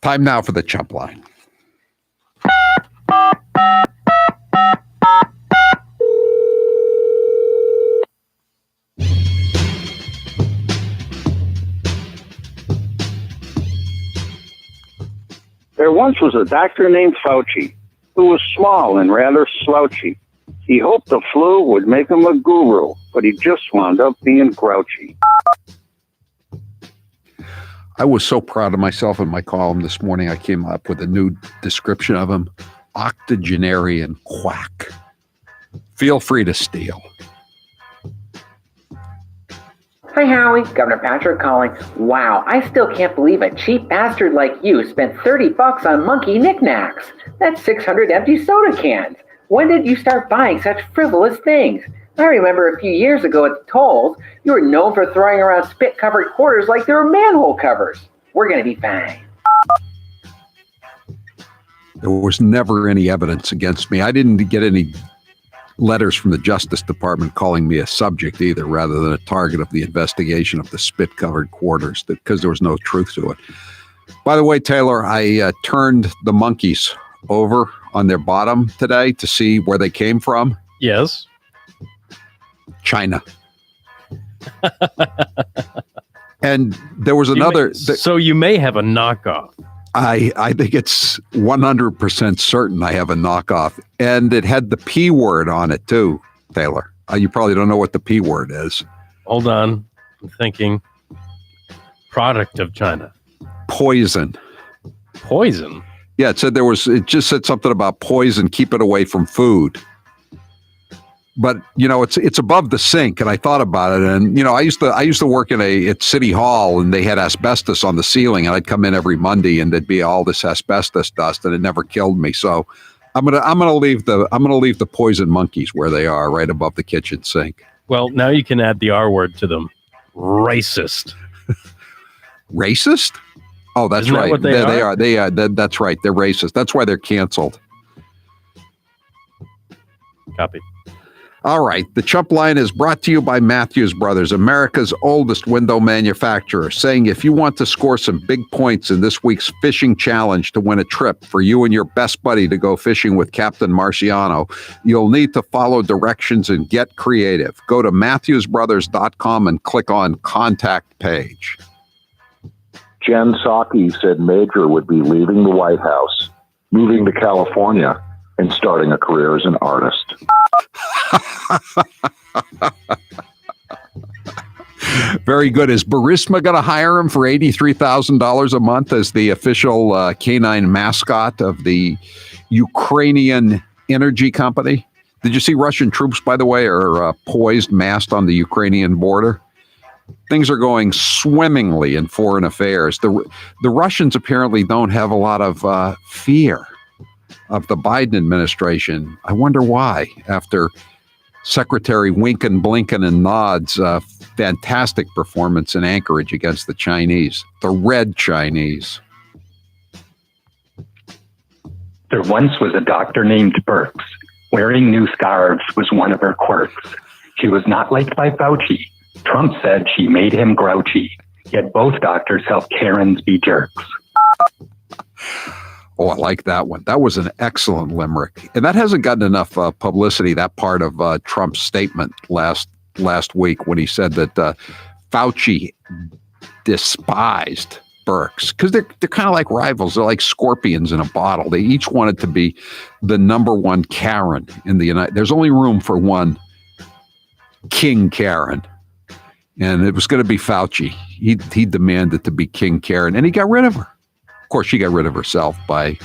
Time now for the Chump Line. There once was a doctor named Fauci who was small and rather slouchy. He hoped the flu would make him a guru, but he just wound up being grouchy. I was so proud of myself in my column this morning. I came up with a new description of him: octogenarian quack. Feel free to steal. Hi, Howie. Governor Patrick calling. Wow, I still can't believe a cheap bastard like you spent $30 on monkey knickknacks. That's 600 empty soda cans. When did you start buying such frivolous things? I remember a few years ago at the tolls, you were known for throwing around spit-covered quarters like they were manhole covers. We're going to be fine. There was never any evidence against me. I didn't get any letters from the Justice Department calling me a subject either, rather than a target of the investigation of the spit-covered quarters, because there was no truth to it. By the way, Taylor, I turned the monkeys over on their bottom today to see where they came from. Yes. China. And there was another. So you may have a knockoff. I think it's 100% certain I have a knockoff. And it had the P word on it too, Taylor. You probably don't know what the P word is. Hold on. I'm thinking. Product of China. Poison. Poison? Yeah, it just said something about poison, keep it away from food. But, it's above the sink, and I thought about it. And, I used to work at City Hall, and they had asbestos on the ceiling, and I'd come in every Monday, and there'd be all this asbestos dust, and it never killed me. So I'm gonna leave the poison monkeys where they are, right above the kitchen sink. Well, now you can add the R word to them. Racist. Racist? Oh, that's Isn't right. That what they are? They are. That's right. They're racist. That's why they're canceled. Copy. All right. The Chump Line is brought to you by Matthews Brothers, America's oldest window manufacturer, saying if you want to score some big points in this week's fishing challenge to win a trip for you and your best buddy to go fishing with Captain Marciano, you'll need to follow directions and get creative. Go to MatthewsBrothers.com and click on Contact Page. Jen Psaki said Major would be leaving the White House, moving to California, and starting a career as an artist. Very good. Is Burisma going to hire him for $83,000 a month as the official canine mascot of the Ukrainian energy company? Did you see Russian troops, by the way, are poised, massed on the Ukrainian border? Things are going swimmingly in foreign affairs. The Russians apparently don't have a lot of fear of the Biden administration. I wonder why, after Secretary Winkin, Blinken, and Nod's fantastic performance in Anchorage against the Chinese, the Red Chinese. There once was a doctor named Birx. Wearing new scarves was one of her quirks. She was not liked by Fauci. Trump said she made him grouchy. Yet both doctors help Karens be jerks. Oh, I like that one. That was an excellent limerick. And that hasn't gotten enough publicity, that part of Trump's statement last week when he said that Fauci despised Birx, because they're kind of like rivals. They're like scorpions in a bottle. They each wanted to be the number one Karen in the United. There's only room for one King Karen. And it was going to be Fauci. He demanded to be King Karen, and he got rid of her. Of course, she got rid of herself by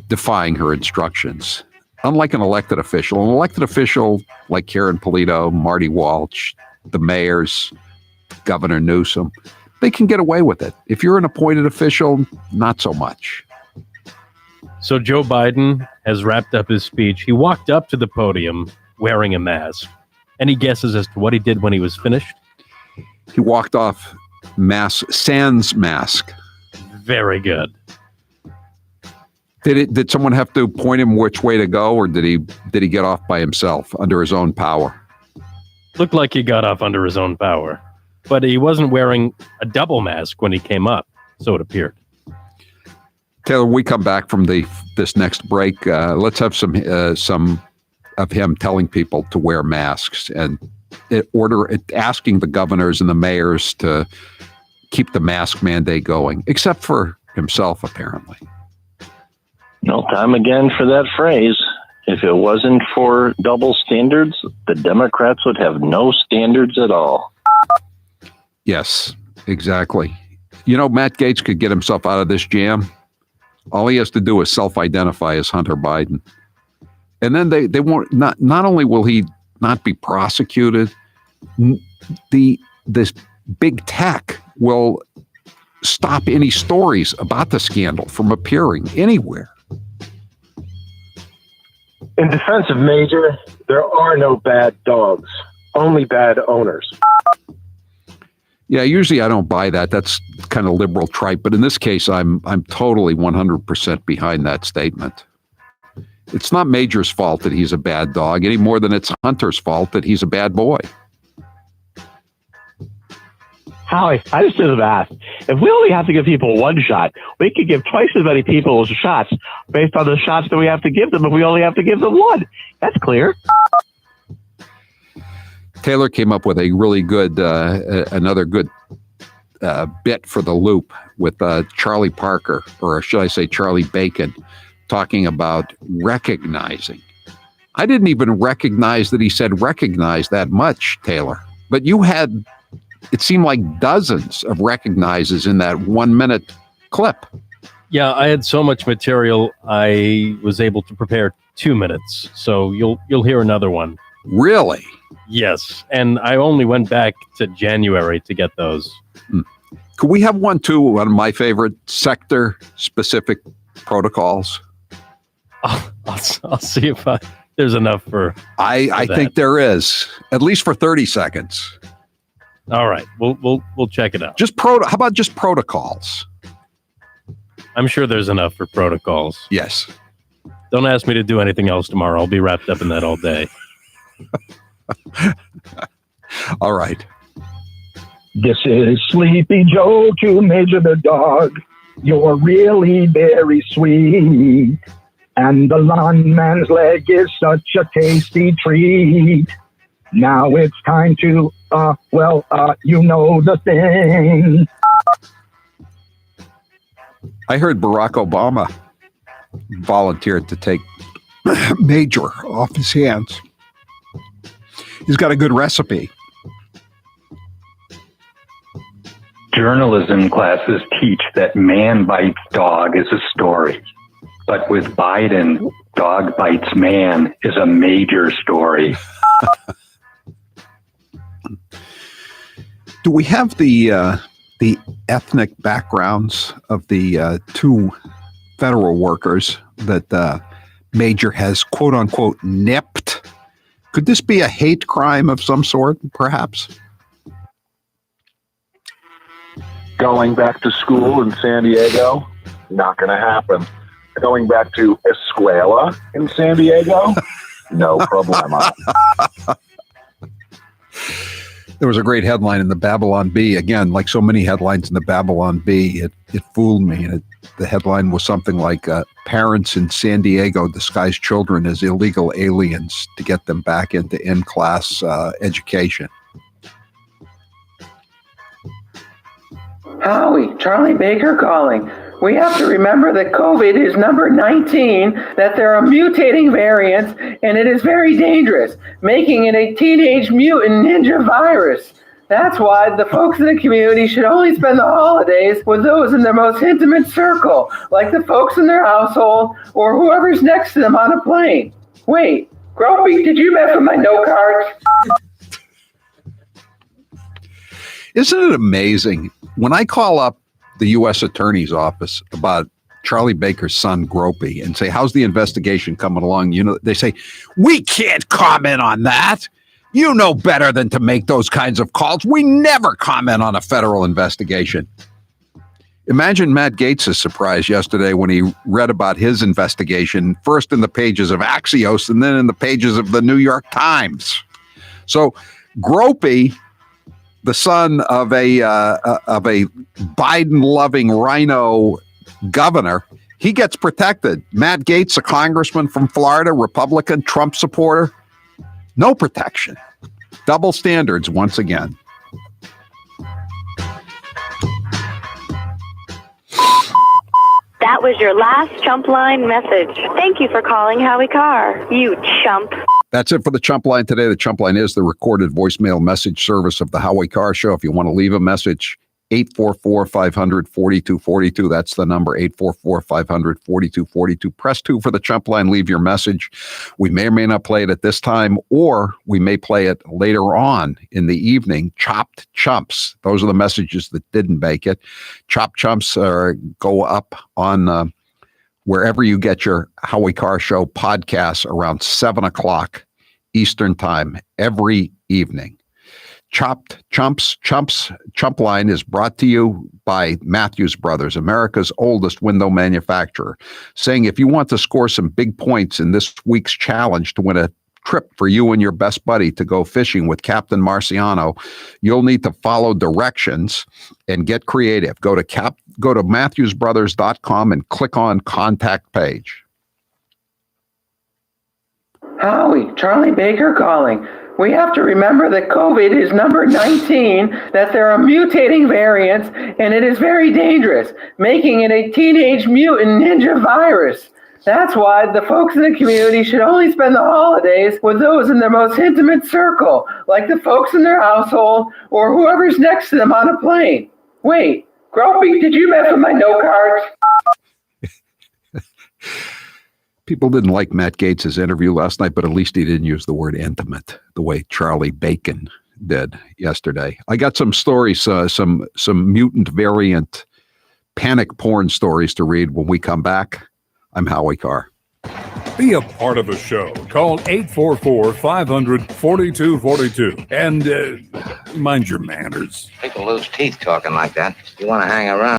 defying her instructions. Unlike an elected official like Karen Polito, Marty Walsh, the mayors, Governor Newsom, they can get away with it. If you're an appointed official, not so much. So Joe Biden has wrapped up his speech. He walked up to the podium wearing a mask. Any guesses as to what he did when he was finished? He walked off sans mask. Very good. Did someone have to point him which way to go, or did he get off by himself under his own power? Looked like he got off under his own power, but he wasn't wearing a double mask when he came up, so it appeared. Taylor, when we come back from this next break, let's have some of him telling people to wear masks and asking the governors and the mayors to keep the mask mandate going, except for himself, apparently. No time again for that phrase. If it wasn't for double standards, the Democrats would have no standards at all. Yes, exactly. You know, Matt Gaetz could get himself out of this jam. All he has to do is self-identify as Hunter Biden. And then they won't, not only will he not be prosecuted, this big tech will stop any stories about the scandal from appearing anywhere. In defense of Major, there are no bad dogs, only bad owners. Yeah, usually I don't buy that. That's kind of liberal tripe, but in this case, I'm totally 100% behind that statement. It's not Major's fault that he's a bad dog any more than it's Hunter's fault that he's a bad boy. Howie, I just did the math. If we only have to give people one shot, we could give twice as many people shots based on the shots that we have to give them if we only have to give them one. That's clear. Taylor came up with a really good, another good bit for the loop with Charlie Parker, or should I say Charlie Bacon, talking about recognizing. I didn't even recognize that he said recognize that much, Taylor. But you had, it seemed like dozens of recognizes in that 1 minute clip. Yeah, I had so much material, I was able to prepare 2 minutes. So you'll hear another one. Really? Yes, and I only went back to January to get those. Could we have one too? One of my favorite sector-specific protocols. I'll see if there's enough for. I think there is, at least for 30 seconds. All right, we'll check it out. How about just protocols? I'm sure there's enough for protocols. Yes. Don't ask me to do anything else tomorrow. I'll be wrapped up in that all day. All right. This is Sleepy Joe to Major the dog. You're really very sweet. And the lawnman's leg is such a tasty treat. Now it's time to, you know the thing. I heard Barack Obama volunteered to take Major off his hands. He's got a good recipe. Journalism classes teach that man bites dog is a story. But with Biden, dog bites man is a major story. Do we have the ethnic backgrounds of the two federal workers that Major has, quote unquote, nipped? Could this be a hate crime of some sort, perhaps? Going back to school in San Diego, not going to happen. Going back to Escuela in San Diego, no problema. There was a great headline in the Babylon Bee. Again, like so many headlines in the Babylon Bee, it fooled me. And the headline was something like, parents in San Diego disguise children as illegal aliens to get them back into in-class education. Howie, Charlie Baker calling. We have to remember that COVID is number 19, that there are mutating variants, and it is very dangerous, making it a teenage mutant ninja virus. That's why the folks in the community should only spend the holidays with those in their most intimate circle, like the folks in their household or whoever's next to them on a plane. Wait, Grumpy, did you mess with my note cards? Isn't it amazing? When I call up the U.S. Attorney's Office about Charlie Baker's son, Gropey, and say, how's the investigation coming along? You know, they say, we can't comment on that. You know better than to make those kinds of calls. We never comment on a federal investigation. Imagine Matt Gaetz' surprise yesterday when he read about his investigation, first in the pages of Axios and then in the pages of the New York Times. So Gropey, the son of a Biden-loving rhino governor, He gets protected. Matt Gaetz, a congressman from Florida, Republican, Trump supporter, no protection. Double standards once again. That was your last Chump Line message. Thank you for calling Howie Carr, you chump. That's it for the Chump Line today. The Chump Line is the recorded voicemail message service of the Howie Carr Show. If you want to leave a message, 844-500-4242. That's the number, 844-500-4242. Press 2 for the Chump Line. Leave your message. We may or may not play it at this time, or we may play it later on in the evening. Chopped Chumps. Those are the messages that didn't make it. Chopped Chumps go up on wherever you get your Howie Carr Show podcasts around 7 o'clock Eastern Time every evening. Chopped Chumps, Chump Line is brought to you by Matthews Brothers, America's oldest window manufacturer, saying if you want to score some big points in this week's challenge to win a trip for you and your best buddy to go fishing with Captain Marciano, you'll need to follow directions and get creative. Go to MatthewsBrothers.com and click on Contact Page. Howie, Charlie Baker calling. We have to remember that COVID is number 19, that there are mutating variants, and it is very dangerous, making it a teenage mutant ninja virus. That's why the folks in the community should only spend the holidays with those in their most intimate circle, like the folks in their household or whoever's next to them on a plane. Wait, Grumpy, did you mess with my note cards? People didn't like Matt Gaetz' interview last night, but at least he didn't use the word intimate the way Charlie Bacon did yesterday. I got some stories, some mutant variant panic porn stories to read when we come back. I'm Howie Carr. Be a part of the show. Call 844-500-4242. And mind your manners. People lose teeth talking like that. You want to hang around.